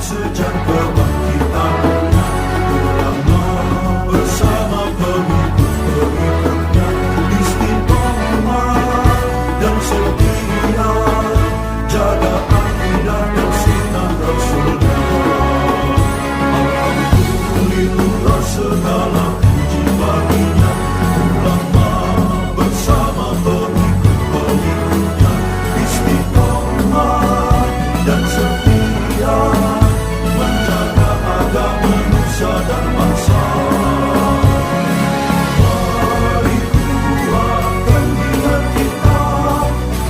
sejak kebangkitan ulama bersama pengikut-pengikutnya istiqomah dan setia jaga akidah dan sunnah Rasulullah. Alhamdulillah segala puji baginya ulama bersama pengikut-pengikutnya istiqomah dan setia menjaga agama nusa dan bangsa. Mari kuatkan niat kita,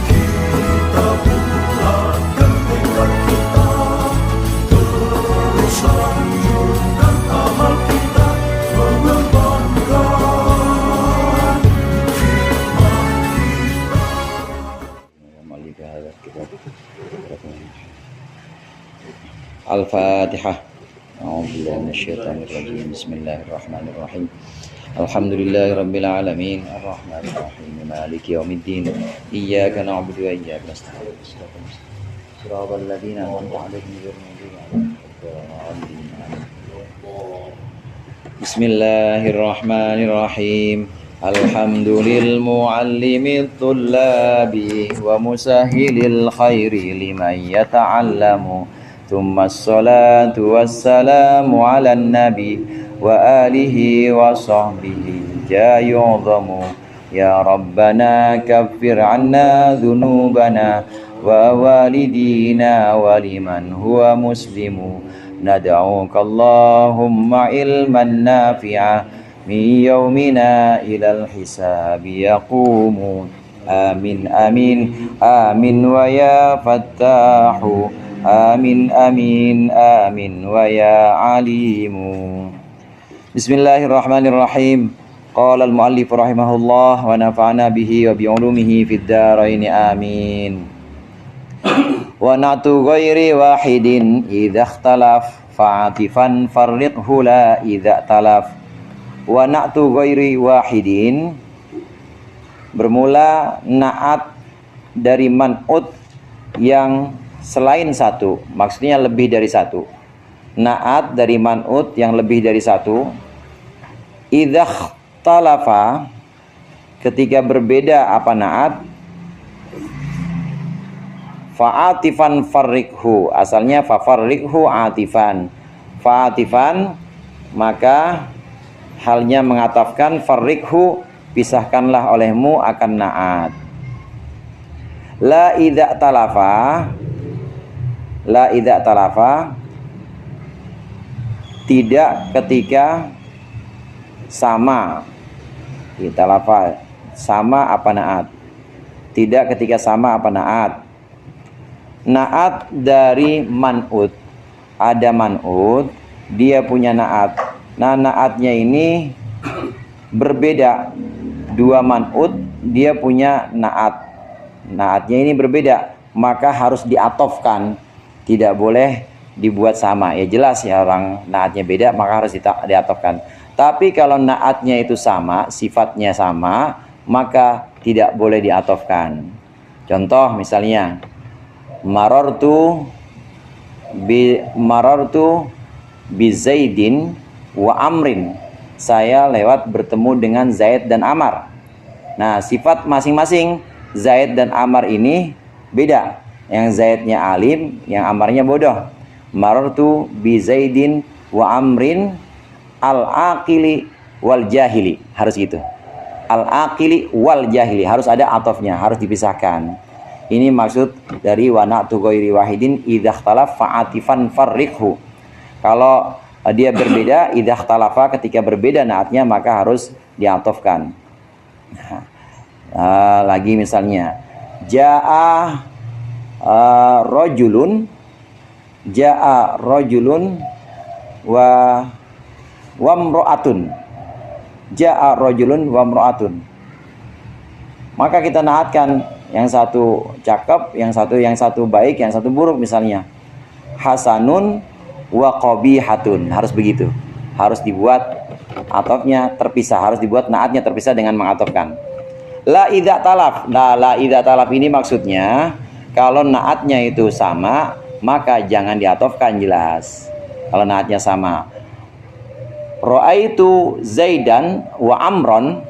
kita bulatkan tekad kita, terus lanjutkan amal kita, mengembangkan hikmah kita. Al-Fatihah. A'udzubillahi minasyaitonir rajim. Bismillahirrahmanirrahim. Alhamdulillahirabbil alamin, arrahmanir rahim, maliki yaumiddin. Iyyaka na'budu wa iyyaka nasta'in. Shiratal ladzina an'amta 'alaihim ghairil maghdubi 'alaihim waladdallin. Bismillahirrahmanirrahim. Alhamdulil muallimit tullabi wa musahhilil khairi liman yata'allamu. Thumma as-salatu was-salamu 'alan nabi wa alihi wa sahbihi jayu'dhamu. Ya Rabbana kaffir 'anna dhunubana wa walidina wa liman huwa muslimu. Nad'uka Allahumma ilman nafi'a min yaumina ilal hisabi yaqumun. Amin amin amin wa ya fattahu. Amin amin amin wa ya alimu. Bismillahirrahmanirrahim. Qala al-muallif rahimahullah wa nafa'ana bihi wa bi'ulumihi fid dharain amin. Wa na'tu ghairi wahidin idza ikhtalaf fa'atifan farriqhu la idza talaf. Wa na'tu ghairi wahidin, bermula na'at dari man'ut yang selain satu, maksudnya lebih dari satu. Na'at dari man'ut yang lebih dari satu. Idza ikhtalafa, ketika berbeda apa na'at. Fa'atifan farriqhu, asalnya fafarriqhu atifan. Fa'atifan, maka halnya mengatafkan, farriqhu, pisahkanlah olehmu akan na'at. La idza talafa, la idza talafa, tidak ketika sama. Talafa, sama apa na'at. Tidak ketika sama apa na'at. Na'at dari man'ut, ada man'ut, dia punya na'at. Nah, na'atnya ini berbeda. Dua man'ut, dia punya na'at. Na'atnya ini berbeda, maka harus diatofkan. Tidak boleh dibuat sama. Ya jelas ya, orang na'atnya beda, maka harus diatofkan. Tapi kalau na'atnya itu sama, sifatnya sama, maka tidak boleh diatofkan. Contoh misalnya, marartu bi Zaidin wa Amrin. Saya lewat bertemu dengan Zaid dan Amar. Nah, sifat masing-masing Zaid dan Amar ini beda. Yang Zaidnya alim, yang Amarnya bodoh. Marartu bi Zaidin wa Amrin al-aqili wal jahili. Harus gitu. Al-aqili wal jahili, harus ada atofnya, harus dipisahkan. Ini maksud dari wa na'tu ghairi wahidin idza ikhtalaf fa'atifan farriqhu. Kalau dia berbeda, idza ikhtalafa, ketika berbeda naatnya, maka harus diatofkan. Lagi misalnya, ja'a rajulun wa imra'atun. Ja'a rajulun wa imra'atun. Maka kita naatkan, yang satu cakep, yang satu baik, yang satu buruk misalnya. Hasanun wa qabihatun, harus begitu. Harus dibuat atofnya terpisah, harus dibuat naatnya terpisah dengan mengatofkan. La idza talaf. Nah, la idza talaf ini maksudnya kalau naatnya itu sama, maka jangan diatofkan jelas kalau naatnya sama. Ra'aitu Zaidan wa Amron,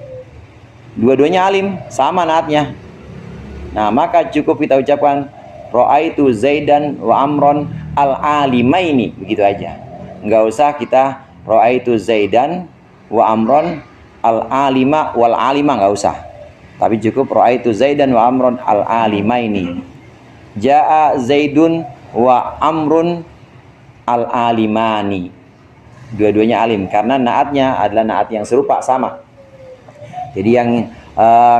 dua-duanya alim, sama naatnya. Nah, maka cukup kita ucapkan Ra'aitu Zaidan wa Amron al-alimaini, begitu aja. Enggak usah kita Ra'aitu Zaidan wa Amron al-alima wal alima, enggak usah. Tapi cukup Ra'aitu Zaidan wa Amron al-alimaini. Ja'a Zaidun wa Amrun al-alimani. Dua-duanya alim karena naatnya adalah naat yang serupa, sama. Jadi yang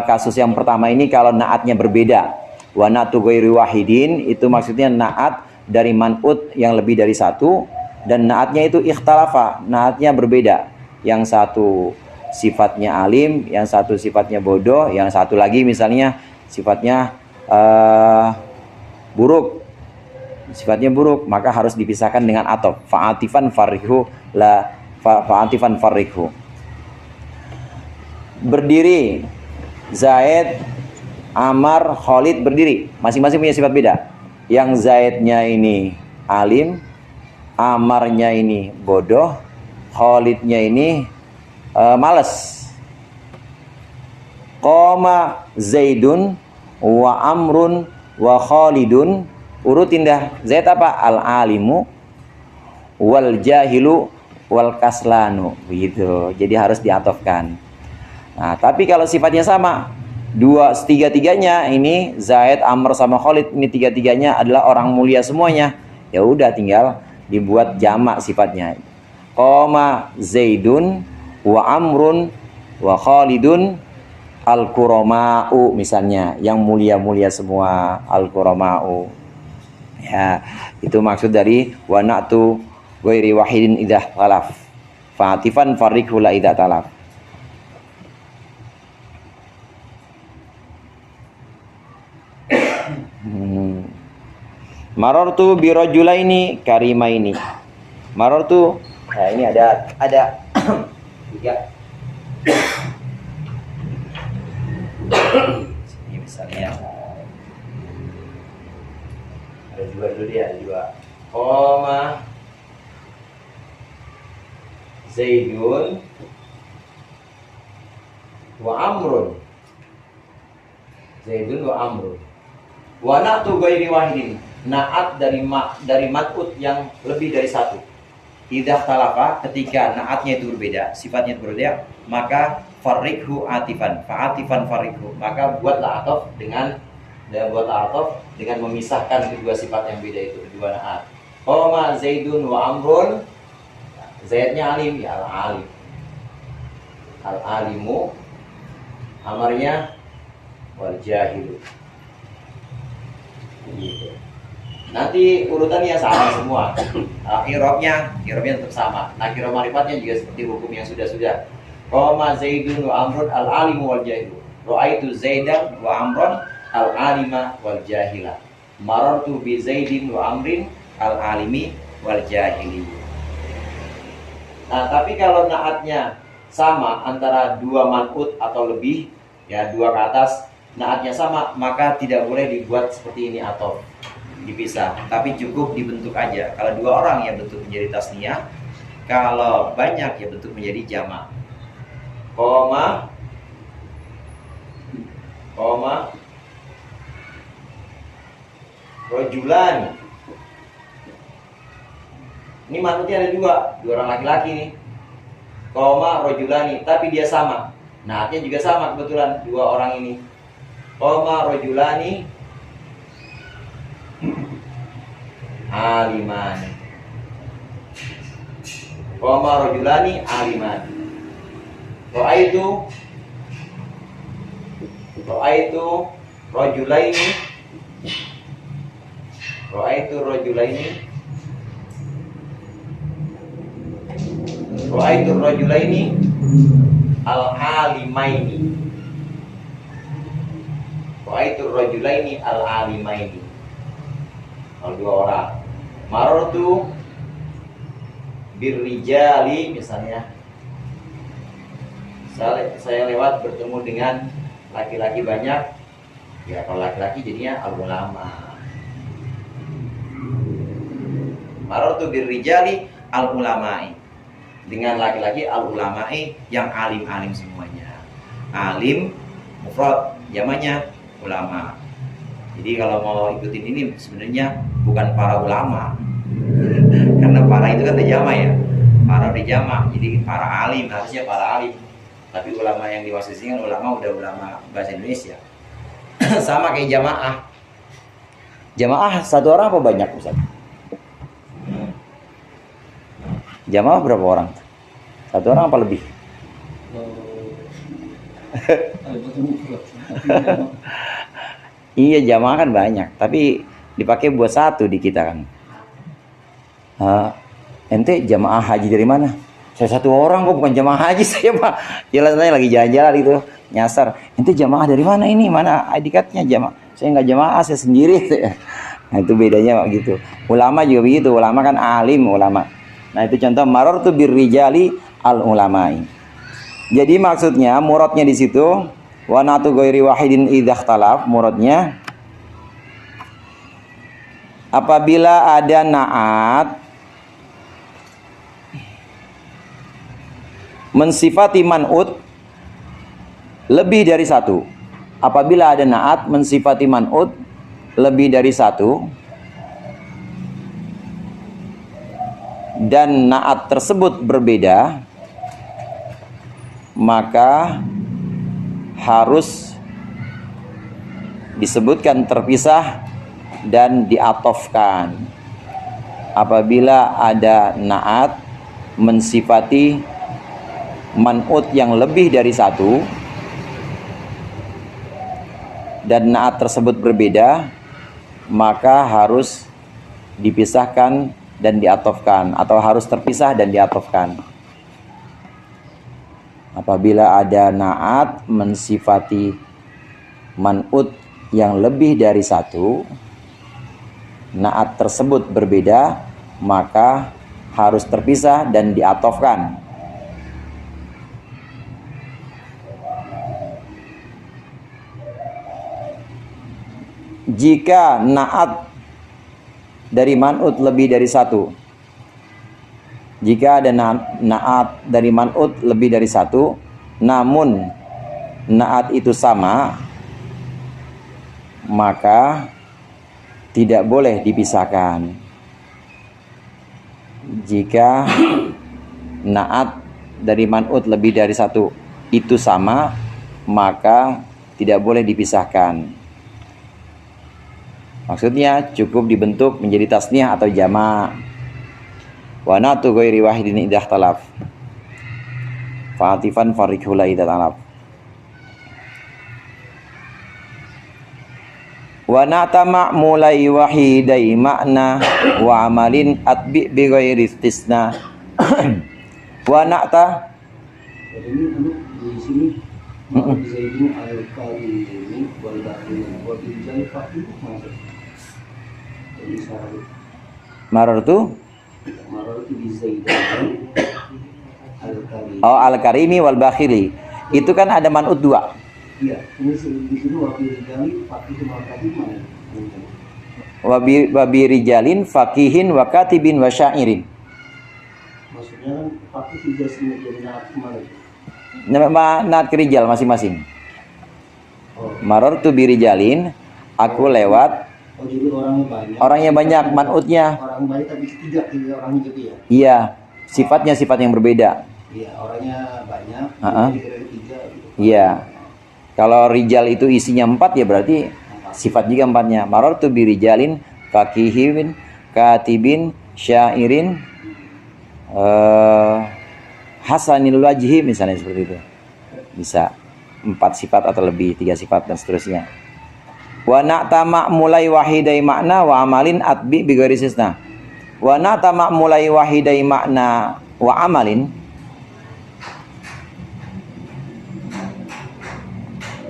kasus yang pertama ini kalau naatnya berbeda, wa na'tu ghairi wahidin, itu maksudnya naat dari man'ut yang lebih dari satu, dan naatnya itu ikhtalafa, naatnya berbeda. Yang satu sifatnya alim, yang satu sifatnya bodoh, yang satu lagi misalnya sifatnya buruk, maka harus dipisahkan dengan atof. Fa'atifan farrihu la fa'atifan farrihu. Berdiri Zaid, Amar, Khalid berdiri, masing-masing punya sifat beda. Yang Zaidnya ini alim, Amarnya ini bodoh, Khalidnya ini malas. Qoma Zaidun wa Amrun wa Khalidun, urutin dah. Zaid apa? Al-alimu wal jahilu wal kaslanu, begitu. Jadi harus diatofkan. Nah, tapi kalau sifatnya sama, tiga-tiganya ini Zaid, Amr sama Khalid, ini tiga-tiganya adalah orang mulia semuanya. Ya udah tinggal dibuat jamak sifatnya. Qoma Zaidun wa Amrun wa Khalidun al-kurama'u, misalnya yang mulia-mulia semua, al-kurama'u. Ya, itu maksud dari wa na'tu ghairi wahidin idah talaf. Fa'atifan farriqhu la idah talaf. Marartu bi rajulaini karimaini. Marartu, nah ini ada tiga. Ini misalnya ada dua dulu dia, dua. Qoma Zaidun wa Amrun. Zaidun wa Amrun. Wa na'tu ghairi wahidin. Naat dari mat'ut yang lebih dari satu. Idza talafa, ketika naatnya itu berbeda, sifatnya itu berbeda, maka farriqhu atifan, fa'atifan farriqhu, maka buatlah atof dengan memisahkan kedua sifat yang beda itu, kedua naat. Qoma Zaidun wa Amrun, Zaidnya alim, ya al-alim, al-alimu, Amarnya wal jahilu, gitu. Nanti urutannya sama semua. I'rabnya tetap sama. Nakirah ma'rifatnya juga seperti hukum yang sudah-sudah. Qoma Zaidun wa Amrun al-alimu wal jahilu. Ra'aitu Zaidan wa Amrun al-alima wal jahila. Marartu bi Zaidin wa Amrin al-alimi wal jahili. Nah, tapi kalau naatnya sama antara dua man'ut atau lebih, ya dua ke atas, naatnya sama, maka tidak boleh dibuat seperti ini atau dipisah, tapi cukup dibentuk aja. Kalau dua orang ya bentuk menjadi tasniyah, kalau banyak ya bentuk menjadi jamak. Qoma rajulani. Ini manutnya ada dua orang laki-laki nih. Qoma rajulani, tapi dia sama. Naatnya juga sama kebetulan dua orang ini. Qoma rajulani alimani. Qoma rajulani alimani. Ra'aitu rajulaini. Ra'aitu rajulaini al-alimaini. Ra'aitu rajulaini al-alimaini. Kalau dua orang. Marartu birrijali, misalnya saya lewat bertemu dengan laki-laki banyak. Ya kalau laki-laki jadinya al-ulama. Marartu birrijali al ulama'i, dengan laki-laki al ulama'i yang alim-alim semuanya. Alim mufrad, jamaknya ulama. Jadi kalau mau ikutin ini sebenarnya bukan para ulama, karena para itu kan terjama ya, para dijama, jadi para alim, harusnya para alim. Tapi ulama yang dimaksud sini kan ulama udah ulama bahasa Indonesia. Sama kayak jamaah. Jamaah satu orang apa banyak, Ustaz? Jamaah berapa orang? Satu orang apa lebih? Iya, jamaah kan banyak, tapi dipakai buat satu di kita kan. Ente jamaah haji dari mana? Saya satu orang kok, bukan jamaah haji saya Pak. Jalan-jalan lagi jalan-jalan gitu, nyasar. Ente jamaah dari mana ini? Mana ID card-nya jamaah? Saya nggak jamaah, saya sendiri. Nah itu bedanya Pak gitu. Ulama juga begitu, ulama kan alim ulama. Nah itu contoh marartu birrijali al ulama'i. Jadi maksudnya muradnya di situ wa natu ghairi wahidin idza ikhtalaf, muradnya apabila ada naat mensifati man'ut lebih dari satu. Apabila ada naat mensifati man'ut lebih dari satu dan naat tersebut berbeda, maka harus disebutkan terpisah dan diatofkan. Apabila ada naat mensifati man'ut yang lebih dari satu dan naat tersebut berbeda, maka harus dipisahkan dan diatofkan, atau harus terpisah dan diatofkan. Apabila ada naat mensifati man'ut yang lebih dari satu, naat tersebut berbeda, maka harus terpisah dan diatofkan. Jika naat dari man'ut lebih dari satu, jika ada naat dari man'ut lebih dari satu, namun naat itu sama, maka tidak boleh dipisahkan. Jika naat dari man'ut lebih dari satu itu sama, maka tidak boleh dipisahkan. Maksudnya cukup dibentuk menjadi tasniyah atau jama'. Wa natu ghairi wahidin idza ikhtalaf. Fa'atifan farikula idza talaf. Wa na'ta ma'mulai wahidai makna wa amalin atbi bi ghairi istisna. Wa na'ta di sini Zaidun al-Qarimi wal Bakhili wa bil Faqih masuk. Jadi syarat marartu di Zaidun al-Qarimi. Oh, al-Karimi wal Bakhili. Itu kan ada man'ut dua. Iya, ini di sini wa bil Faqih wal Katibin. Wa bi rijalin faqihin wa katibin wa syairin. Maksudnya kan Faqih tidak sini jadi naat kemana? Naat kerijal masing-masing. Oh. Marartu birijalin, aku lewat. Oh, jadi orangnya banyak. Orangnya banyak, man'utnya. Orang banyak tapi tiga orangnya gitu ya. Iya, sifatnya sifat yang berbeda. Iya, orangnya banyak. Jadi tiga. Gitu. Iya. Kalau rijal itu isinya 4 ya berarti sifat juga 4-nya. Marartu birijalin, faqihin, katibin, syairin, hasanil wajhi misalnya seperti itu. Bisa 4 sifat atau lebih, 3 sifat dan seterusnya. Wa na'ta ma'mulai wahidai makna wa amalin atbi bi ghairi istisna. Wa na'ta ma'mulai wahidai makna wa amalin,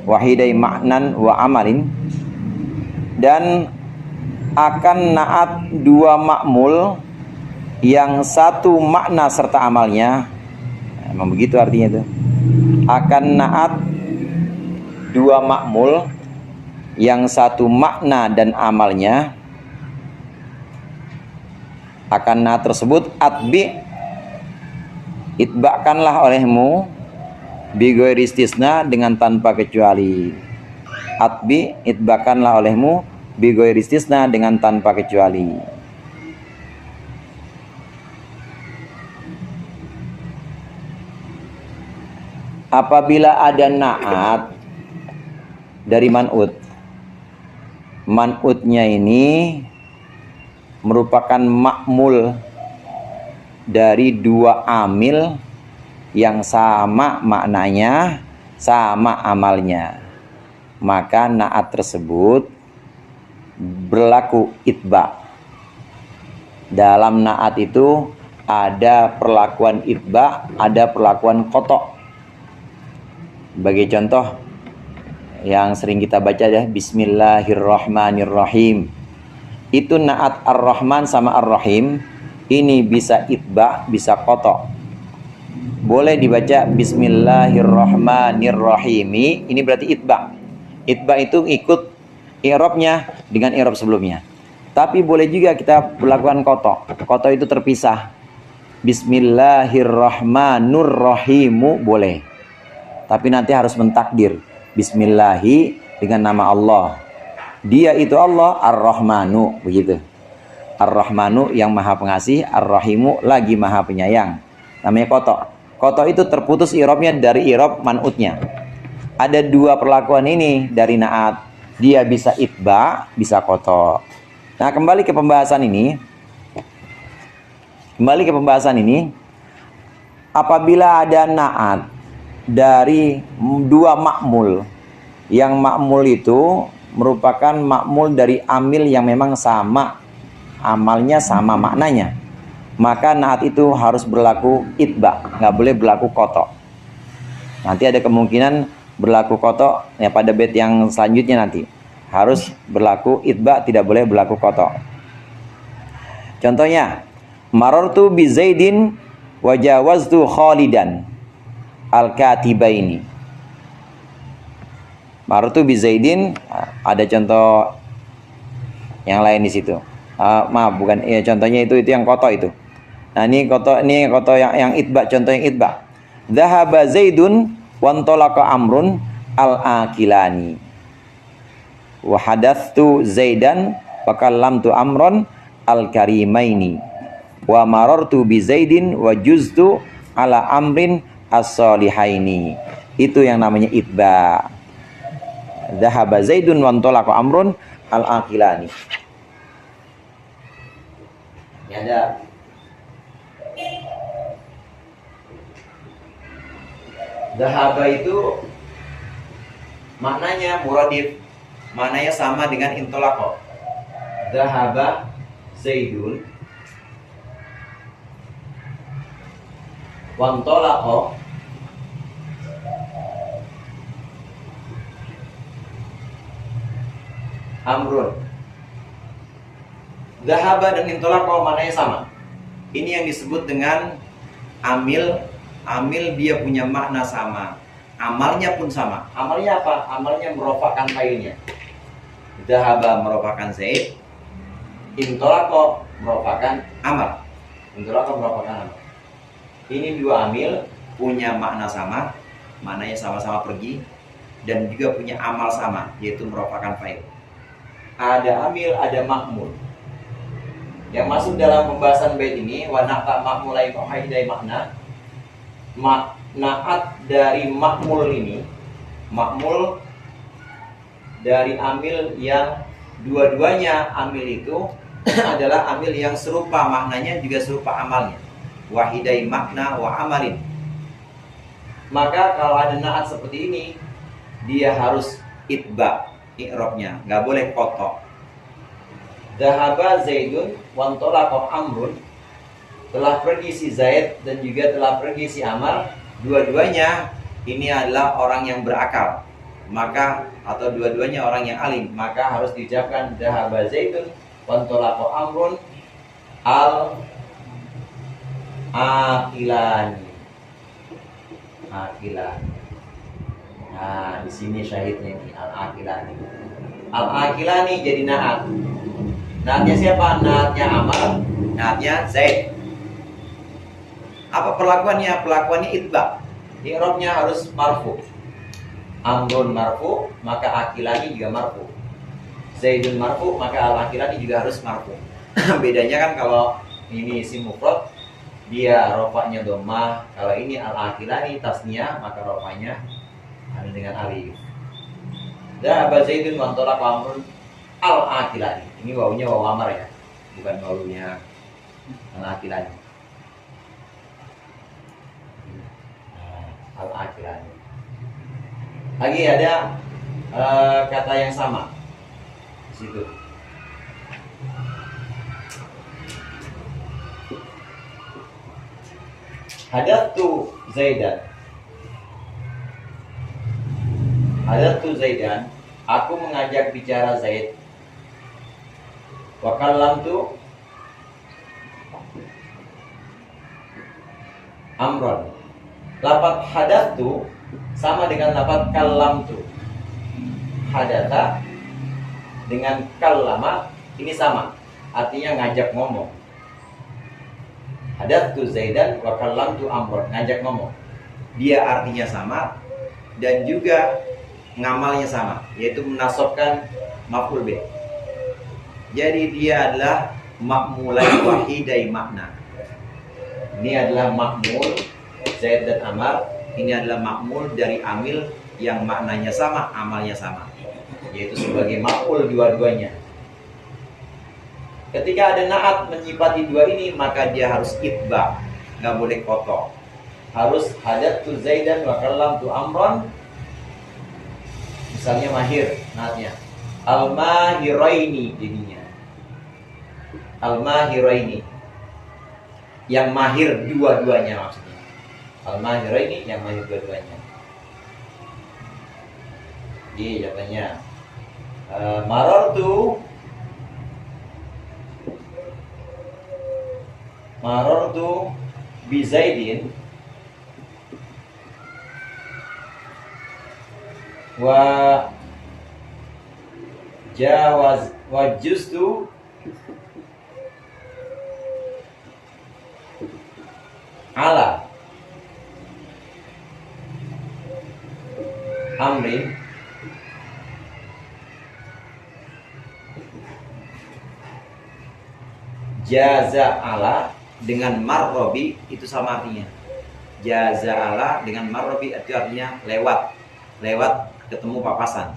wahidai maknan wa amalin, dan akan naat 2 ma'mul yang satu makna serta amalnya. Emang begitu artinya itu. Akan naat 2 ma'mul yang satu makna dan amalnya akan naat tersebut, atbi, itba'kanlah olehmu, bighairi istisna, dengan tanpa kecuali. Atbi, itba'kanlah olehmu, bighairi istisna, dengan tanpa kecuali. Apabila ada naat dari man'ut, man'utnya ini merupakan makmul dari dua amil yang sama maknanya, sama amalnya, maka naat tersebut berlaku itba. Dalam naat itu ada perlakuan itba, ada perlakuan kotok. Bagi contoh yang sering kita baca ya, Bismillahirrahmanirrahim. Itu naat Ar-Rahman sama Ar-Rahim. Ini bisa itba, bisa kotok. Boleh dibaca Bismillahirrahmanirrahim. Ini berarti itba. Itba itu ikut i'rabnya dengan i'rab sebelumnya. Tapi boleh juga kita melakukan kotok. Kotok itu terpisah. Bismillahirrahmanirrahim boleh. Tapi nanti harus mentakdir Bismillahi dengan nama Allah. Dia itu Allah Ar-Rahmanu, begitu. Ar-Rahmanu yang maha pengasih, Ar-Rahimu lagi maha penyayang. Namanya kotok. Kotok itu terputus i'rabnya dari i'rab man'utnya. Ada dua perlakuan ini dari naat. Dia bisa itba, bisa kotok. Nah, kembali ke pembahasan ini. Apabila ada naat dari dua makmul, yang makmul itu merupakan makmul dari amil yang memang sama amalnya, sama maknanya, maka naat itu harus berlaku itba, nggak boleh berlaku kotok. Nanti ada kemungkinan berlaku kotok ya, pada bait yang selanjutnya nanti harus berlaku itba, tidak boleh berlaku kotok. Contohnya, marartu bi Zaidin wa jawaztu Khalidan al-katibaini. Marartu bi Zaidin, ada contoh yang lain di situ. Maaf, bukan ya, contohnya itu yang koto itu. Nah, ini koto yang itba, contoh yang itba. Dhahaba Zaidun wa antalaqa Amrun al-akilani. Wa hadathtu Zaidan wa kallamtu Amron al-karimaini. Wa marartu bi Zaidin wa juztu ala Amrin as-solihaini. Itu yang namanya itba. Dhahaba Zaidun wa antalaqa Amrun al-akilani. Ini ada dhahaba itu maknanya muradif, maknanya sama dengan intolaqa. Dhahaba Zaidun wa antalaqa Amrun. Dhahaba dan intolaqa maknanya sama. Ini yang disebut dengan amil. Amil dia punya makna sama, amalnya pun sama. Amalnya apa? Amalnya merofakkan fa'ilnya. Dhahaba merofakkan Zaid, intolaqa merofakkan amal. Intolaqa merofakkan amal. Ini dua amil punya makna sama, maknanya sama-sama pergi, dan juga punya amal sama, yaitu merofakkan fa'il. Ada amil, ada makmul. Yang masuk dalam pembahasan bait ini, wa naqta makmulai qaidai makna. Naat dari makmul ini, makmul dari amil yang dua-duanya amil itu adalah amil yang serupa maknanya juga serupa amalnya. Wahidai makna wa amalin. Maka kalau ada naat seperti ini, dia harus itba i'rabnya, nggak boleh kotok. Dhahaba Zaidun wa antalaqa Amrun. Telah pergi si Zaid dan juga telah pergi si Amr. Dua-duanya ini adalah orang yang berakal, maka atau dua-duanya orang yang alim, maka harus diucapkan dhahaba Zaidun wa antalaqa Amrun al-akilani. Akilani. Nah, di sini syahidnya ini al-akilani. Al-akilani jadi naat. Naatnya siapa? Naatnya Amr Naatnya Zaid. Apa perlakuannya? Perlakuannya itba. I'rabnya harus marfu. Amrun marfu, maka akilani juga marfu. Zaidun marfu, maka al-akilani juga harus marfu. Bedanya kan kalau ini isim mufrad, dia rofanya dhammah. Kalau ini al-akilani tasniyah, maka rofanya ada dengan alif. Dhahaba Zaidun wa antalaqa Amrun al-akilani. Ini wawunya wawu amar ya, bukan wawunya al-akilani. Al-akilani. Lagi ada kata yang sama di situ. Hadatu Zaidan. Hadatu Zaidan. Aku mengajak bicara Zaid. Wa kallamtu Amron. Lafaz hadatu sama dengan lafaz kallamtu. Hadata dengan kallama ini sama, artinya ngajak ngomong. Hadatu Zaidan wa kallamtu Amron, ngajak ngomong. Dia artinya sama dan juga ngamalnya sama, yaitu menasabkan maf'ul bih. Jadi dia adalah ma'mulai wahidai makna. Ini adalah ma'mul Zaid dan Amar. Ini adalah ma'mul dari amil yang maknanya sama, amalnya sama, yaitu sebagai maf'ul dua-duanya. Ketika ada na'at menyifati dua ini, maka dia harus itba, nggak boleh kotor. Harus hadatu Zaidan wa kallamtu Amron. Misalnya mahir, na'atnya al-mahiraini jadinya. Al-mahiraini, yang mahir dua-duanya maksudnya. Al-mahiraini, yang mahir dua-duanya. Jadi contohnya Marartu bi Zaidin wa justu ala amrin jaza ala dengan marrobi itu sama artinya. Jaza ala dengan marrobi itu artinya lewat ketemu papasan.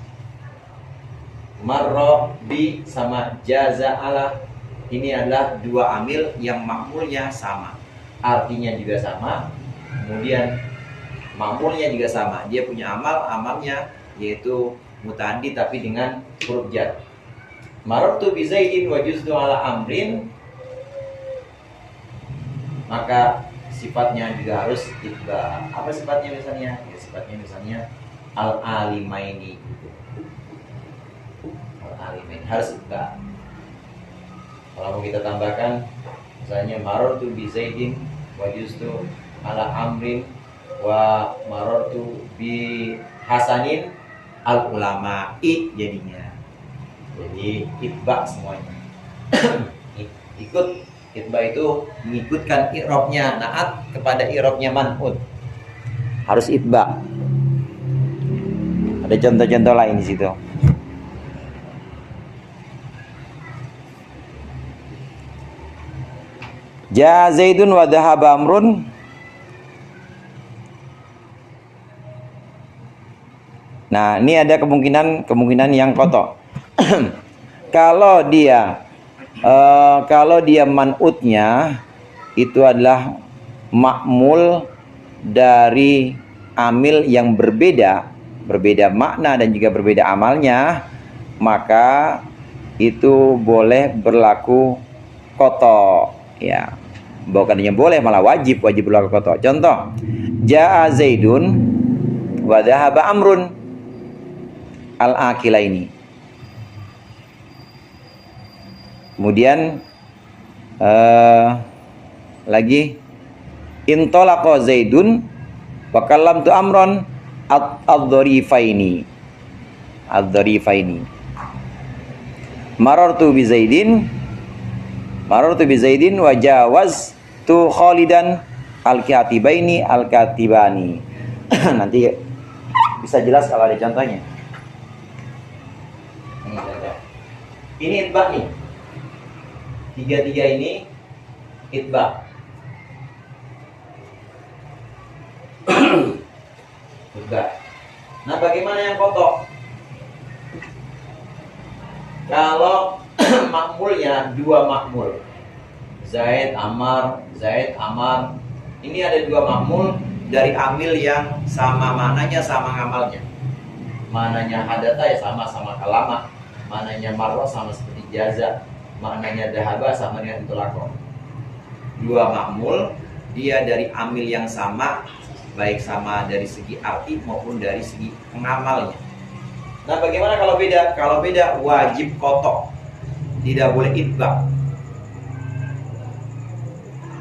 Marrobi sama jaza ala ini adalah dua amil yang makmulnya sama, artinya juga sama, kemudian makmulnya juga sama. Dia punya amalnya yaitu muta'addi tapi dengan huruf jar. Marartu bi Zaidin wa juztu ala amrin, maka sifatnya juga harus itba. Apa sifatnya misalnya? Ya, sifatnya misalnya al-alimaini gitu. Al-alimaini harus itba. Kalau mau kita tambahkan misalnya marartu bi Zaidin wa juztu ala amrin wa marartu bi Hasanin al ulama'i jadinya. Jadi itba semuanya. Ikut itba itu mengikutkan i'rabnya na'at kepada i'rabnya man'ut. Harus itba. Ada contoh-contoh lain di situ. Ja Zaidun wa dhahaba Amrun. Nah, ini ada kemungkinan yang kotor. Kalau dia man'utnya itu adalah ma'mul dari amil yang berbeda makna dan juga berbeda amalnya, maka itu boleh berlaku kotor ya. Bukannya boleh, malah wajib berlaku kotor. Contoh, ja'a Zaidun wa dhahaba Amrun al-akilaini. Kemudian lagi intolaqa Zaidun wa kallamtu Amron ad-dharifaini. Marartu bi Zaidin Marartu bi Zaidin wa jawaztu Khalidan al-katibaini al-katibani. Nanti bisa jelas kalau ada contohnya. Ini itbaq nih. Tiga-tiga ini itbaq. Itbaq. Nah, bagaimana yang kotok? Kalau makmulnya dua makmul, Zaid Amar, ini ada dua makmul dari amil yang sama mananya, sama ngamalnya. Mananya hadatha ya sama kalama, mananya marwah sama seperti jaza, mananya dahaba sama dengan intolako. Dua makmul, dia dari amil yang sama, baik sama dari segi arti maupun dari segi pengamalnya. Nah, bagaimana kalau beda? Kalau beda wajib kotok, tidak boleh itbaq.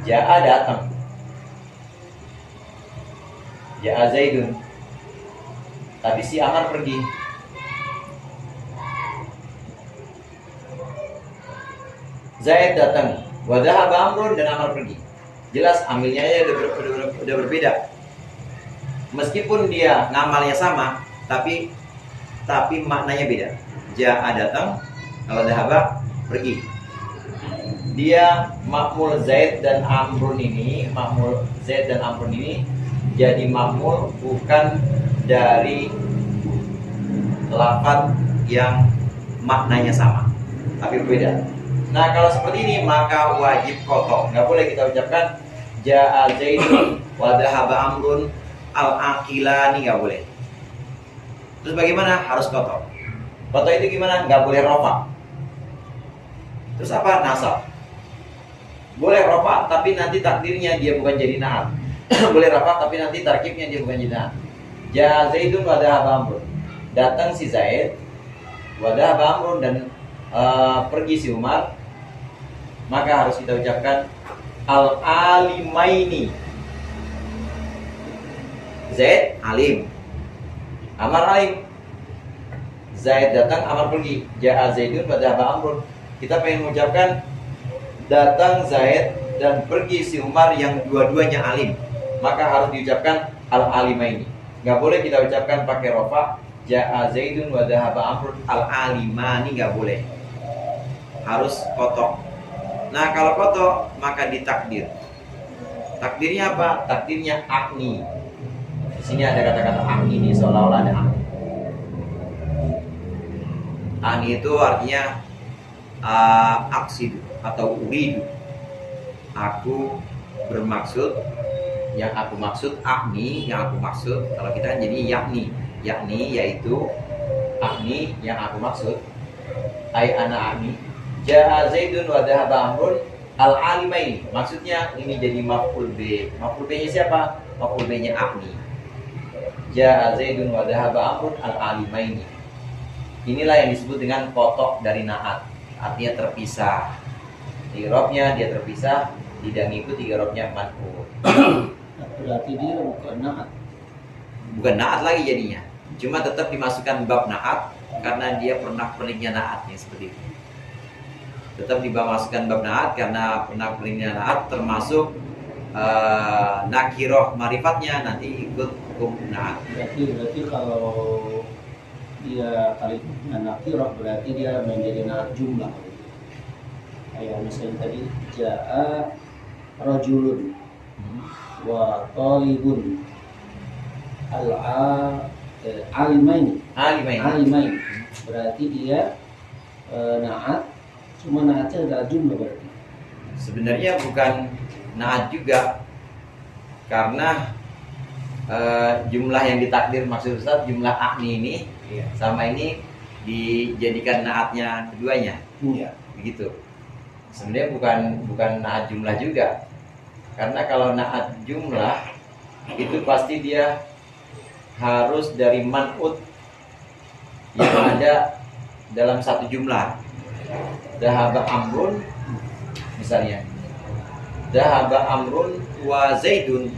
Ja'a datang, Ja'a Zaidun, tapi si Amar pergi. Zaid datang, wa dhahaba Amrun, dan Amar pergi. Jelas amilnya udah berbeda. Meskipun dia ngamalnya sama, tapi maknanya beda. Ja'a datang, kalau dhahaba pergi. Dia makmul Zaid dan Amrun ini, jadi makmul bukan dari lafaz yang maknanya sama, tapi berbeda. Nah, kalau seperti ini maka wajib kotok. Nggak boleh kita ucapkan Ja'a Zaidun wa dhahaba Amrun al-aqilani, nggak boleh. Terus bagaimana? Harus kotok. Kotok itu gimana? Nggak boleh rofa. Terus apa? Nasab. Boleh rofa, tapi nanti takdirnya dia bukan jadi naat. Boleh rofa, tapi nanti tarkibnya dia bukan jadi naat. Ja'a Zaidun wa dhahaba Amrun. Datang si Zaid, wa dhahaba Amrun, dan pergi si Umar. Maka harus kita ucapkan al-alimaini. Zaid alim, Amar alim. Zaid datang, Amar pergi. Ja'a Zaidun wa dhahaba Amrun. Kita pengen mengucapkan datang Zaid dan pergi si Umar yang dua-duanya alim, maka harus diucapkan al-alimaini. Nggak boleh kita ucapkan pakai rofa. Ja'a Zaidun wa dhahaba Amrun al-alimani, nggak boleh. Harus kotok. Nah, kalau kotok maka ditakdir. Takdirnya apa? Takdirnya akni. Di sini ada kata-kata akni nih, seolah-olah ada akni. Akni itu artinya aksidu atau uridu. Aku bermaksud, yang aku maksud, akni, yang aku maksud. Kalau kita jadi yakni yaitu akni, yang aku maksud. Ai ana akni. Ja'a Zaidun wa dhahaba Amrun al-alimaini. Maksudnya ini jadi maf'ul B. Maf'ul B-nya siapa? Maf'ul B-nya akni. Ja'a Zaidun wa dhahaba Amrun al-alimaini. Inilah yang disebut dengan kotok dari naat. Artinya terpisah. I'rabnya dia terpisah, tidak ngikut i'rabnya man'ut. Berarti dia bukan naat. Bukan naat lagi jadinya. Cuma tetap dimasukkan bab naat karena dia pernak-perniknya naatnya seperti itu. Tetap dimasukkan bab naat karena pernak-perniknya naat, termasuk nakiroh marifatnya nanti ikut hukum naat. Berarti kalau dia kalimatnya nakiroh berarti dia menjadi naat jumlah. Kayak misalnya tadi ja'a rajulun wa talibun alimaini. Berarti dia naat, cuma naatnya adalah jumlah berarti. Sebenarnya bukan naat juga, karena jumlah yang ditakdir maksud Ustaz, jumlah akni ini sama ini dijadikan naatnya keduanya. Iya. Begitu. Sebenarnya bukan naat jumlah juga. Karena kalau naat jumlah itu pasti dia harus dari man'ut yang ada dalam satu jumlah. Dhahaba Amrun misalnya. Dhahaba Amrun wa Zaidun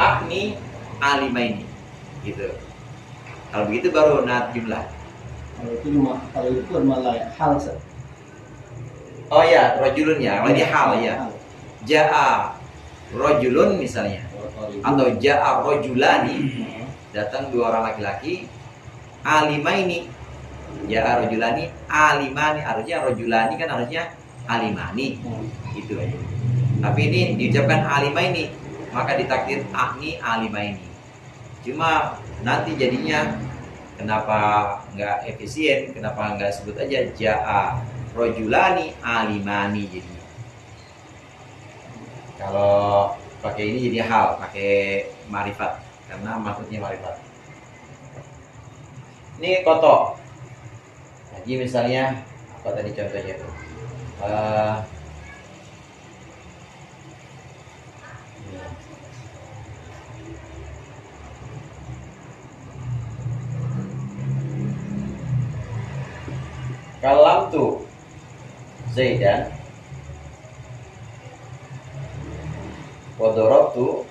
akni alimaini. Gitu. Kalau begitu baru naat jumlah. Kalau itu malah hal. Oh ya, rojulun ya. Kalau di hal ya. Ja'a rojulun misalnya. Atau ja'a rojulani. Datang dua orang laki-laki. Alimaini. Ja'a rojulani. Alimani. Harusnya rojulani kan harusnya alimani. Gitu. Tapi ini diucapkan alimaini. Maka ditakdir akni alimaini. Cuma nanti jadinya kenapa nggak efisien? Kenapa nggak sebut aja ja'a rojulani alimani jadinya? Kalau pakai ini jadi hal, pakai marifat karena maksudnya marifat. Ini koto. Lagi misalnya apa tadi contohnya tuh? Kalam tu Zaidan wa darabtu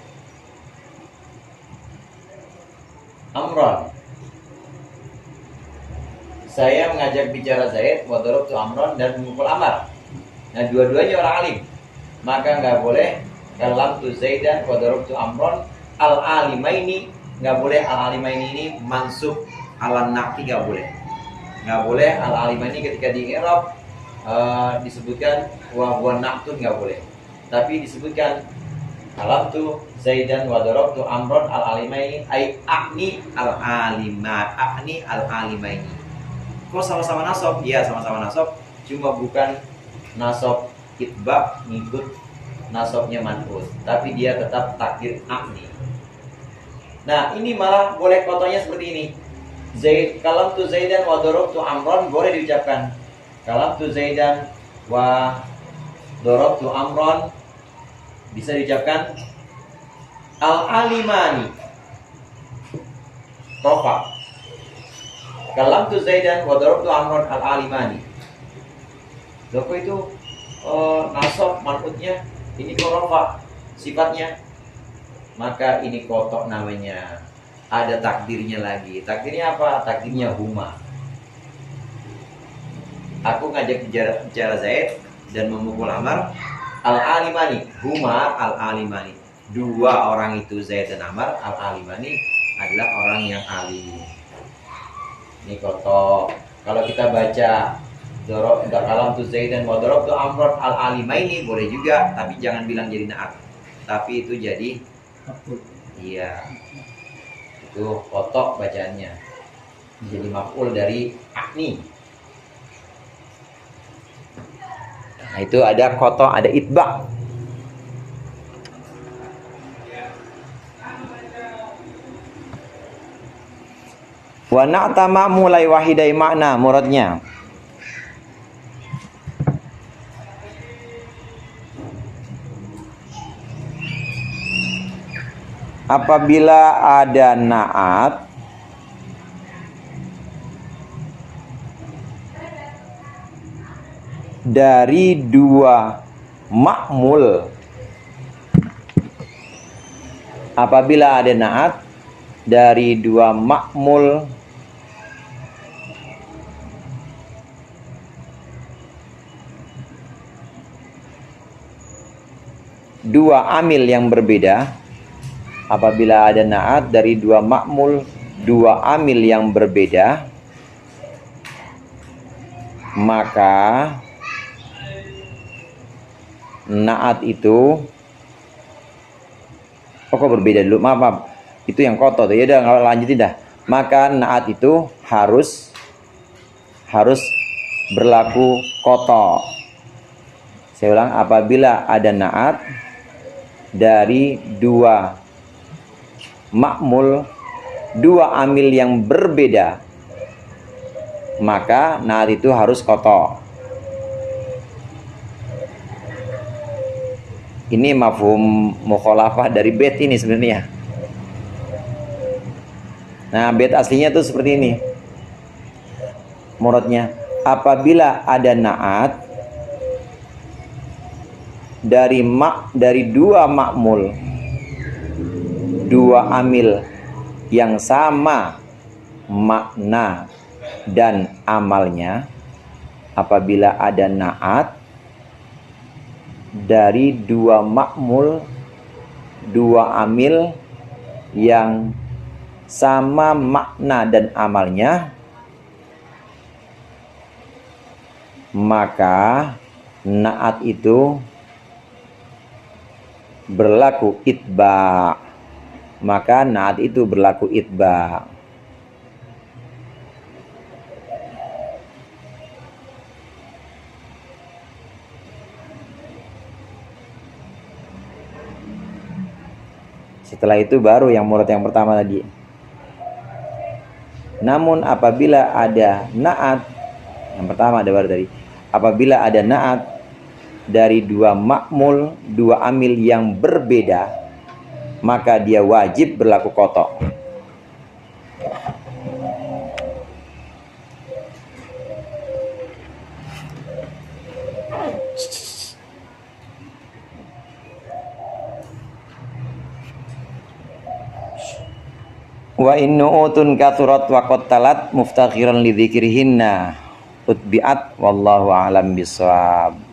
Amran. Saya mengajak bicara Zaid wa darabtu Amran dan memukul Amar. Nah, dua-duanya orang alim. Maka nggak boleh kalam tu Zaidan wa darabtu Amran al-alimaini, nggak boleh al-alimaini ini mansub ala nafsi, nggak boleh. Nggak boleh al-alimaini ketika di i'rab disebutkan wa na'tun, nggak boleh. Tapi disebutkan kalam tu Zaidan wa darabtu Amran al-alimaini ai akni al-alimaini. Kok sama-sama nasab? Iya, sama-sama nasab, cuma bukan nasab itbaq ngikut nasabnya man'ut, tapi dia tetap takdir akni. Nah, ini malah boleh kotonya seperti ini. Zaid, kalam tu Zaidan wa darabtu Amran boleh diucapkan kalam tu Zaidan wa darabtu Amran, bisa diucapkan al-alimani rofa. Kalam tu Zaidan wa darabtu Amran al-alimani. Loko itu nasab man'utnya, ini kok rofa sifatnya, maka ini kotok namanya. Ada takdirnya lagi. Takdirnya apa? Takdirnya huma. Aku ngajak bicara Zaid dan memukul Amar. Al-alimani. Huma al-alimani. Dua orang itu Zaid dan Amar. Al-alimani adalah orang yang alim. Ini kotok. Kalau kita baca kalam tu Zaid dan wa darabtu Amran al-alimaini boleh juga, tapi jangan bilang jadi naat. Tapi itu jadi iya. Itu kotok bacaannya, jadi maf'ul dari akni. Nah, itu ada kotok, ada itbaq. Wa na'tama mulai wahidai makna muradnya. Apabila ada na'at dari dua ma'mul, apabila ada na'at dari dua ma'mul dua amil yang berbeda, apabila ada na'at dari dua ma'mul, dua amil yang berbeda, maka na'at itu kok berbeda dulu, maaf, itu yang kotor tuh. Ya udah, nggak lanjutin dah. Maka na'at itu harus berlaku kotor. Saya ulang, apabila ada na'at dari dua ma'mul, dua amil yang berbeda, maka na'at itu harus kotor. Ini mafhum mukhalafah dari bait ini sebenarnya. Nah, bait aslinya tuh seperti ini. Muradnya, apabila ada na'at dari dua ma'mul, dua amil yang sama makna dan amalnya, apabila ada na'at dari dua ma'mul, dua amil yang sama makna dan amalnya, maka naat itu berlaku itba. Maka naat itu berlaku itba. Setelah itu baru yang murad yang pertama tadi. Namun apabila ada naat, yang pertama ada baru tadi. Apabila ada naat dari dua makmul, dua amil yang berbeda, maka dia wajib berlaku kotok. Wa innu'utun kathurat wa qattalat muftakhiran li dzikrihinna utbi'at wallahu a'lam bissawab.